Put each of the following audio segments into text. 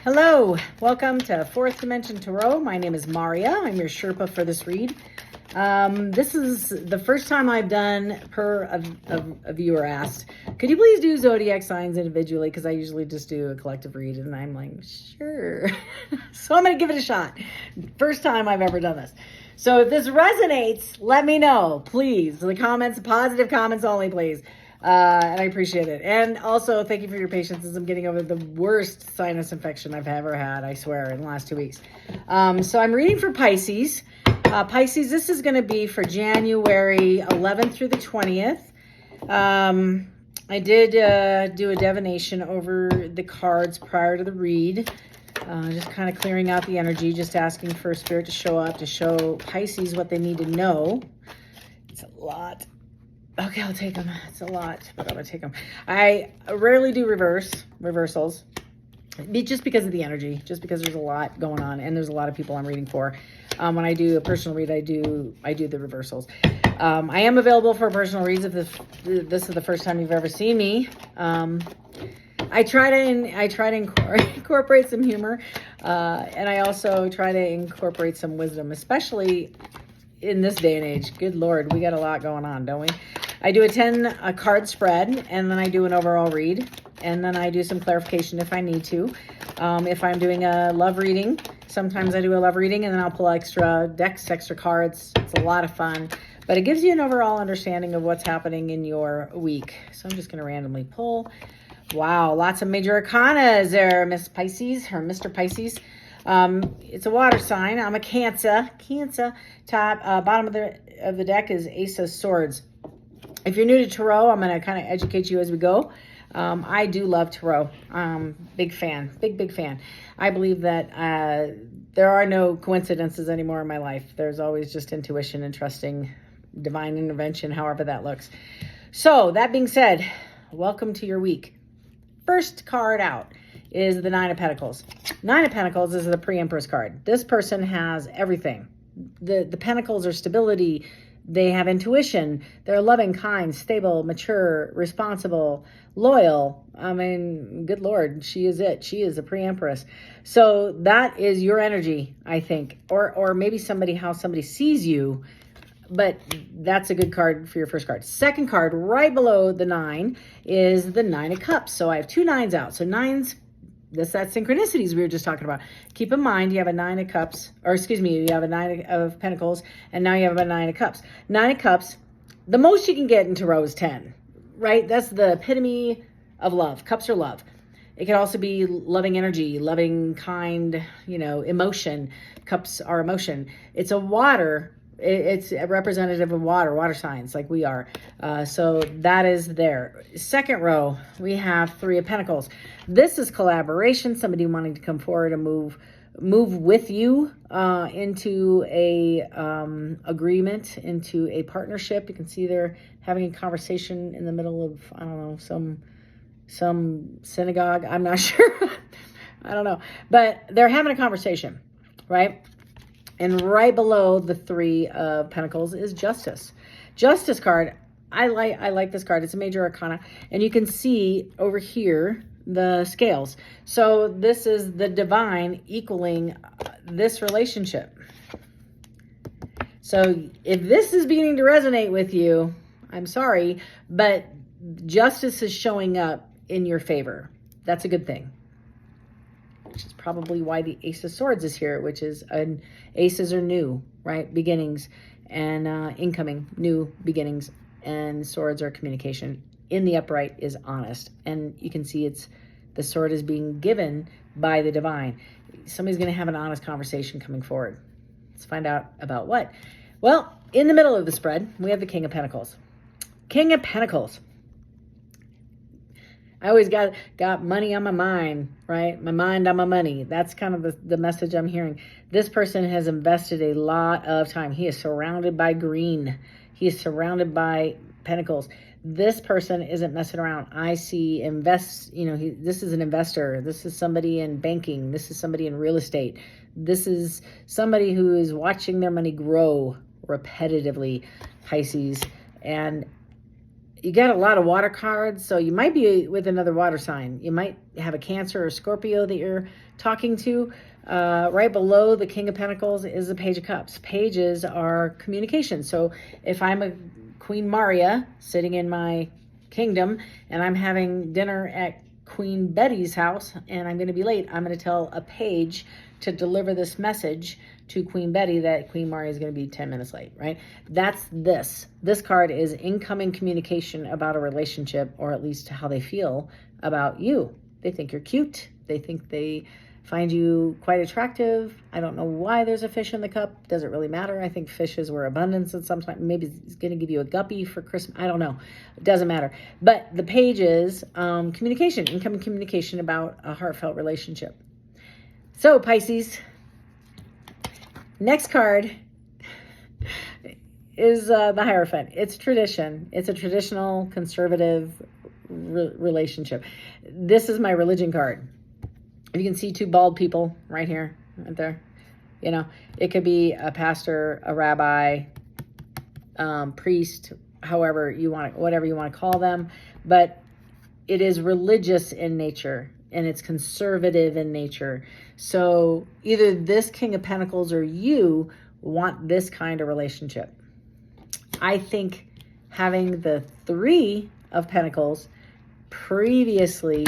Hello, welcome to Fourth Dimension Tarot. My name is Maria. I'm your Sherpa for this read. This is the first time I've done, per a viewer asked, could you please do zodiac signs individually? Because I usually just do a collective read, and I'm like, sure. So I'm going to give it a shot. First time I've ever done this. So if this resonates, let me know, please. The comments, positive comments only, please. And I appreciate it. And also, thank you for your patience as I'm getting over the worst sinus infection I've ever had, I swear, in the last 2 weeks. So I'm reading for Pisces. Pisces, this is going to be for January 11th through the 20th. I did do a divination over the cards prior to the read. Just kind of clearing out the energy, just asking for Spirit to show up, to show Pisces what they need to know. It's a lot. Okay, I'll take them. It's a lot, but I'm going to take them. I rarely do reversals, just because of the energy, just because there's a lot going on, and there's a lot of people I'm reading for. When I do a personal read, I do the reversals. I am available for personal reads if this is the first time you've ever seen me. I try to incorporate some humor, and I also try to incorporate some wisdom, especially in this day and age. Good Lord, we got a lot going on, don't we? I do a card spread, and then I do an overall read, and then I do some clarification if I need to. If I'm doing a love reading, sometimes I do a love reading, and then I'll pull extra decks, extra cards. It's a lot of fun, but it gives you an overall understanding of what's happening in your week. So I'm just going to randomly pull. Wow, lots of major arcanas there, Miss Pisces, or Mr. Pisces. It's a water sign. I'm a Cancer. Top, bottom of the deck is Ace of Swords. If you're new to Tarot, I'm going to kind of educate you as we go. I do love Tarot. Big fan. Big fan. I believe that there are no coincidences anymore in my life. There's always just intuition and trusting divine intervention, however that looks. So, that being said, welcome to your week. First card out is the Nine of Pentacles. Nine of Pentacles is the pre-Empress card. This person has everything. The Pentacles are stability. They have intuition. They're loving, kind, stable, mature, responsible, loyal. I mean, good Lord, she is it. She is a pre-Empress. So that is your energy, I think. Or maybe how somebody sees you. But that's a good card for your first card. Second card, right below the 9, is the Nine of Cups. So I have 2 9s out. So 9s, that's that synchronicities we were just talking about. Keep in mind, you have a Nine of Cups, you have a Nine of Pentacles, and now you have a Nine of Cups. Nine of Cups, the most you can get in Tarot is 10, right? That's the epitome of love. Cups are love. It can also be loving energy, loving, kind, emotion. Cups are emotion. It's a water. It's a representative of water signs like we are. So that is there. Second row, we have 3 of Pentacles. This is collaboration, somebody wanting to come forward and move with you into a agreement, into a partnership. You can see they're having a conversation in the middle of, I don't know, some synagogue. I'm not sure. I don't know. But they're having a conversation, right? And right below the 3 of Pentacles is Justice. Justice card, I like this card. It's a major arcana. And you can see over here the scales. So this is the divine equaling this relationship. So if this is beginning to resonate with you, I'm sorry, but justice is showing up in your favor. That's a good thing. Which is probably why the Ace of Swords is here, which is aces are new, right? Beginnings and incoming, new beginnings, and swords are communication. In the upright is honest. And you can see the sword is being given by the divine. Somebody's going to have an honest conversation coming forward. Let's find out about what. Well, in the middle of the spread, we have the King of Pentacles. King of Pentacles. I always got money on my mind, right? My mind on my money. That's kind of the message I'm hearing. This person has invested a lot of time. He is surrounded by green. He is surrounded by pentacles. This person isn't messing around. I see this is an investor. This is somebody in banking. This is somebody in real estate. This is somebody who is watching their money grow repetitively, Pisces. And You got a lot of water cards, so you might be with another water sign. You might have a Cancer or Scorpio that you're talking to. Right below the King of Pentacles is the Page of Cups. Pages are communication. So if I'm a Queen Maria sitting in my kingdom and I'm having dinner at Queen Betty's house and I'm going to be late, I'm going to tell a page to deliver this message to Queen Betty that Queen Maria is going to be 10 minutes late, right? That's this. This card is incoming communication about a relationship, or at least how they feel about you. They think you're cute. They think they find you quite attractive. I don't know why there's a fish in the cup. Does it really matter? I think fishes were abundance at some time. Maybe it's going to give you a guppy for Christmas. I don't know. It doesn't matter. But the page is communication, incoming communication about a heartfelt relationship. So Pisces, next card is the Hierophant. It's tradition. It's a traditional conservative relationship. This is my religion card. You can see two bald people right here, right there. You know, it could be a pastor, a rabbi, priest, however you want it, whatever you want to call them. But it is religious in nature and it's conservative in nature. So either this King of Pentacles or you want this kind of relationship. I think having the Three of Pentacles previously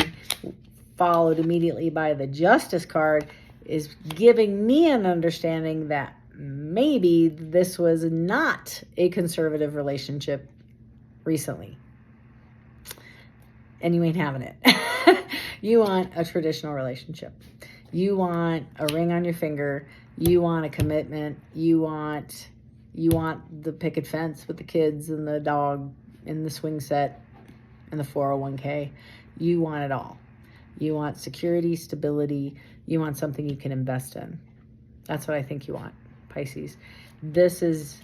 followed immediately by the Justice card is giving me an understanding that maybe this was not a conservative relationship recently. And you ain't having it. You want a traditional relationship. You want a ring on your finger. You want a commitment. You want the picket fence with the kids and the dog and the swing set and the 401k. You want it all. You want security, stability. You want something you can invest in. That's what I think you want, Pisces. This is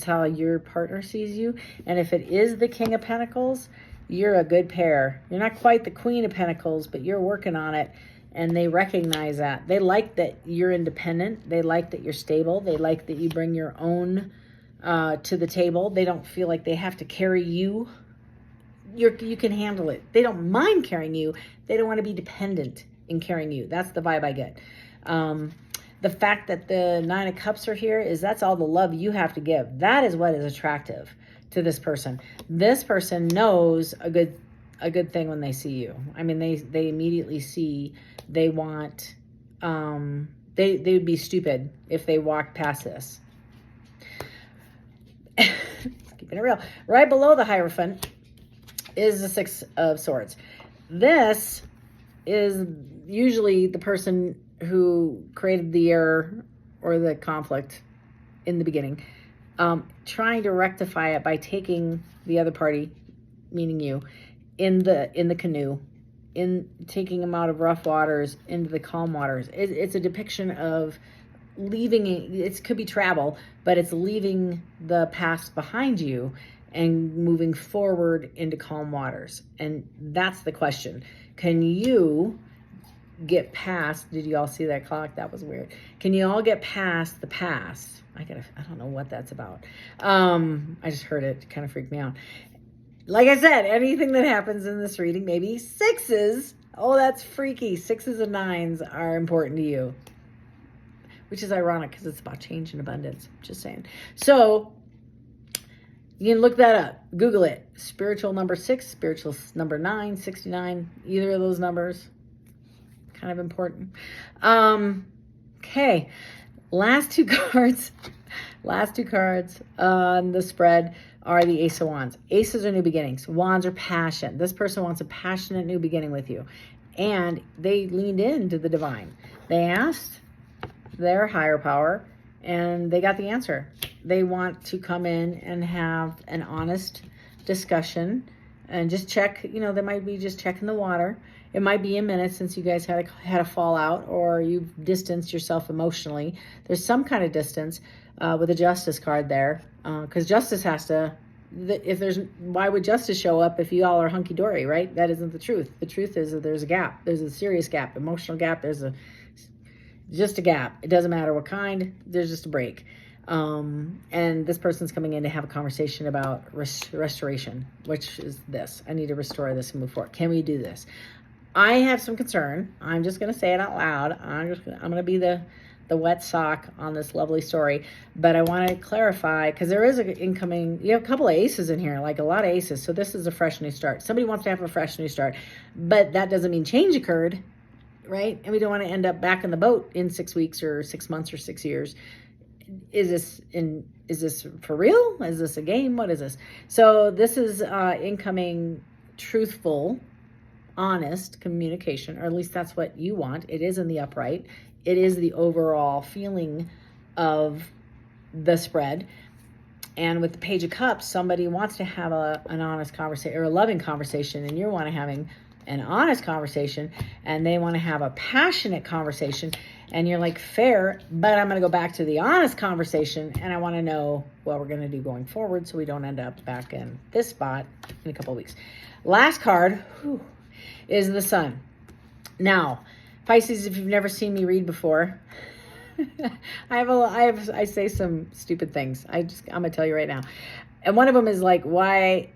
how your partner sees you. And if it is the King of Pentacles, you're a good pair. You're not quite the Queen of Pentacles, but you're working on it. And they recognize that. They like that you're independent. They like that you're stable. They like that you bring your own to the table. They don't feel like they have to carry you. You can handle it. They don't mind carrying you. They don't want to be dependent in carrying you. That's the vibe I get. The fact that the Nine of Cups are here is that's all the love you have to give. That is what is attractive to this person. This person knows a good thing when they see you. I mean, they immediately see they want, they would be stupid if they walked past this. Keeping it real. Right below the Hierophant is the Six of Swords. This is usually the person who created the error or the conflict in the beginning, trying to rectify it by taking the other party, meaning you, in the canoe, in taking them out of rough waters into the calm waters. It's a depiction of leaving. It could be travel, but it's leaving the past behind you and moving forward into calm waters. And that's the question. Can you get past, did you all see that clock? That was weird. Can you all get past the past? I don't know what that's about. I just heard it kind of freaked me out. Like I said, anything that happens in this reading, maybe sixes. Oh, that's freaky. Sixes and nines are important to you, which is ironic because it's about change and abundance. Just saying. So you can look that up. Google it. Spiritual number 6, spiritual number 9, 69. Either of those numbers. Kind of important. Okay. Last two cards on the spread are the Ace of Wands. Aces are new beginnings. Wands are passion. This person wants a passionate new beginning with you. And they leaned into the divine. They asked their higher power and they got the answer. They want to come in and have an honest discussion and just check, they might be just checking the water. It might be a minute since you guys had a fallout or you've distanced yourself emotionally. There's some kind of distance with a Justice card there because Justice has to, why would Justice show up if you all are hunky-dory, right? That isn't the truth. The truth is that there's a gap. There's a serious gap, emotional gap. There's just a gap. It doesn't matter what kind. There's just a break. And this person's coming in to have a conversation about restoration, which is this. I need to restore this and move forward. Can we do this? I have some concern. I'm just going to say it out loud. I'm going to be the wet sock on this lovely story, but I want to clarify, because there is an incoming, you have a couple of aces in here, like a lot of aces. So this is a fresh new start. Somebody wants to have a fresh new start, but that doesn't mean change occurred, right? And we don't want to end up back in the boat in 6 weeks or 6 months or 6 years. Is this for real? Is this a game? What is this? So this is incoming truthful, honest communication, or at least that's what you want. It is in the upright. It is the overall feeling of the spread. And with the Page of Cups, somebody wants to have an honest conversation or a loving conversation, and you're having an honest conversation, and they want to have a passionate conversation, and you're like, fair, but I'm going to go back to the honest conversation, and I want to know what we're going to do going forward so we don't end up back in this spot in a couple of weeks. Last card is the Sun. Now, Pisces, if you've never seen me read before, I say some stupid things. I'm gonna tell you right now. And one of them is like, why,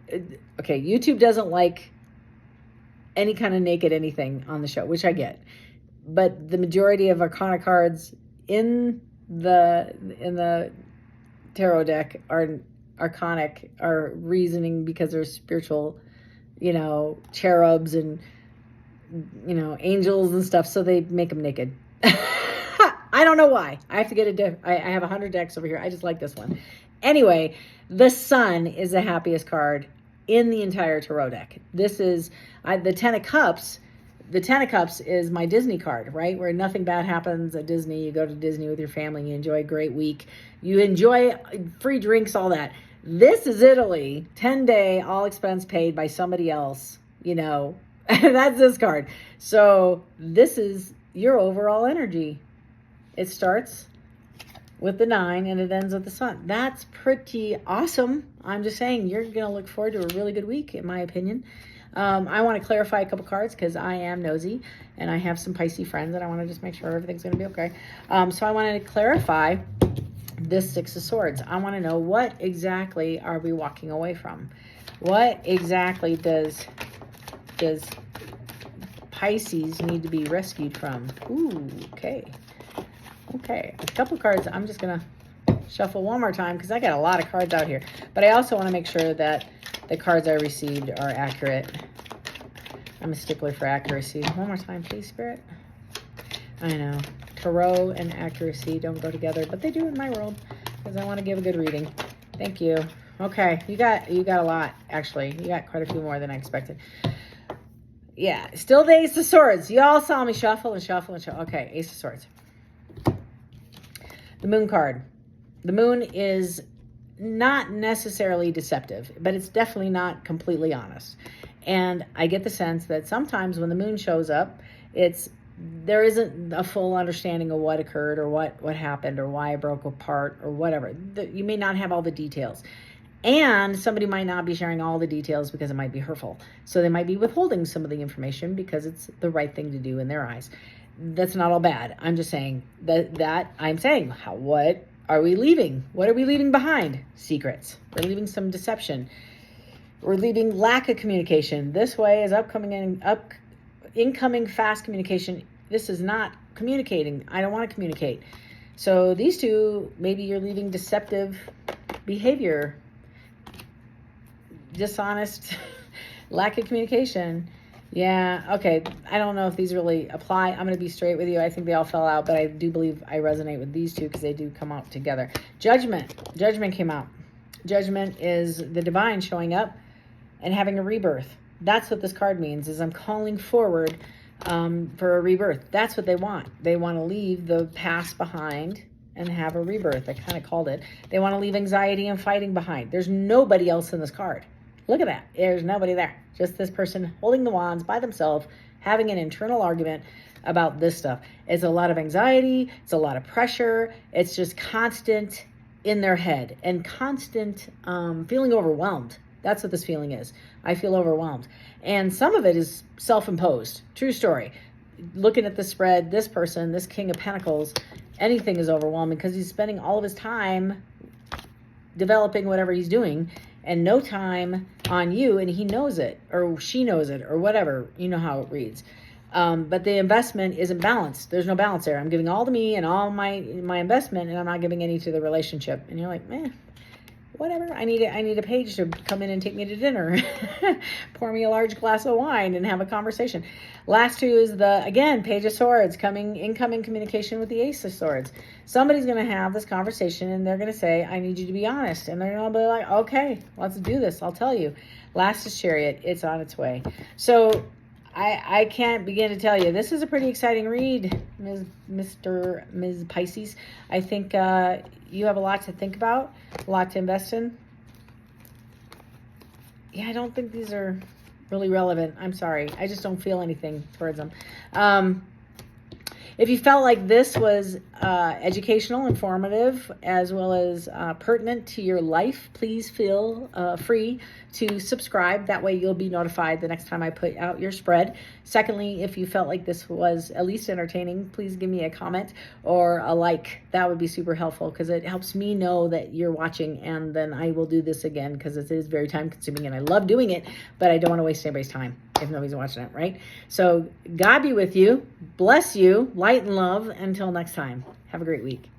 okay, YouTube doesn't like any kind of naked anything on the show, which I get. But the majority of Arcana cards in the tarot deck are arcanic, are reasoning because they're spiritual, cherubs and angels and stuff, so they make them naked. I don't know why. I have to get I have 100 decks over here. I just like this one. Anyway, the Sun is the happiest card in the entire tarot deck. This is the Ten of Cups. The Ten of Cups is my Disney card, right? Where nothing bad happens at Disney. You go to Disney with your family, you enjoy a great week. You enjoy free drinks, all that. This is Italy, 10-day, all expense paid by somebody else, That's this card. So this is your overall energy. It starts with the 9 and it ends with the Sun. That's pretty awesome. I'm just saying you're going to look forward to a really good week, in my opinion. I want to clarify a couple cards because I am nosy and I have some Pisces friends and I want to just make sure everything's going to be okay. So I wanted to clarify this Six of Swords. I want to know, what exactly are we walking away from? What exactly does Pisces need to be rescued from? Ooh, okay. Okay, a couple cards. I'm just going to shuffle one more time because I got a lot of cards out here. But I also want to make sure that the cards I received are accurate. I'm a stickler for accuracy. One more time, please, Spirit. I know. Tarot and accuracy don't go together, but they do in my world because I want to give a good reading. Thank you. Okay, you got a lot, actually. You got quite a few more than I expected. Yeah, still the Ace of Swords. You all saw me shuffle and shuffle and shuffle. Okay, Ace of Swords. The Moon card. The Moon is not necessarily deceptive, but it's definitely not completely honest. And I get the sense that sometimes when the Moon shows up, there isn't a full understanding of what occurred or what happened or why it broke apart or whatever. You may not have all the details. And somebody might not be sharing all the details because it might be hurtful. So they might be withholding some of the information because it's the right thing to do in their eyes. That's not all bad. I'm just saying that I'm saying, what are we leaving? What are we leaving behind? Secrets. We're leaving some deception. We're leaving lack of communication. This way is incoming fast communication. This is not communicating. I don't want to communicate. So these two, maybe you're leaving deceptive behavior, dishonest, lack of communication. Yeah, okay. I don't know if these really apply. I'm going to be straight with you. I think they all fell out, but I do believe I resonate with these two because they do come out together. Judgment. Judgment came out. Judgment is the divine showing up and having a rebirth. That's what this card means, is I'm calling forward for a rebirth. That's what they want. They want to leave the past behind and have a rebirth. I kind of called it. They want to leave anxiety and fighting behind. There's nobody else in this card. Look at that. There's nobody there. Just this person holding the wands by themselves, having an internal argument about this stuff. It's a lot of anxiety. It's a lot of pressure. It's just constant in their head and constant feeling overwhelmed. That's what this feeling is. I feel overwhelmed. And some of it is self-imposed. True story. Looking at the spread, this person, this King of Pentacles, anything is overwhelming because he's spending all of his time developing whatever he's doing and no time on you, and he knows it, or she knows it, or whatever. You know how it reads. But the investment isn't balanced. There's no balance there. I'm giving all to me and all my investment, and I'm not giving any to the relationship. And you're like, whatever. I need a Paige to come in and take me to dinner, pour me a large glass of wine, and have a conversation. Last two is again, Page of Swords, incoming communication with the Ace of Swords. Somebody's going to have this conversation, and they're going to say, I need you to be honest. And they're going to be like, okay, let's do this. I'll tell you. Last is Chariot. It's on its way. So I can't begin to tell you. This is a pretty exciting read, Ms. Pisces. I think you have a lot to think about, a lot to invest in. Yeah, I don't think these are really relevant. I'm sorry. I just don't feel anything towards them. If you felt like this was educational, informative, as well as pertinent to your life, please feel free to subscribe. That way you'll be notified the next time I put out your spread. Secondly, if you felt like this was at least entertaining, please give me a comment or a like. That would be super helpful because it helps me know that you're watching, and then I will do this again because it is very time consuming and I love doing it, but I don't want to waste anybody's time if nobody's watching it, right? So God be with you, bless you, light and love. Until next time, have a great week.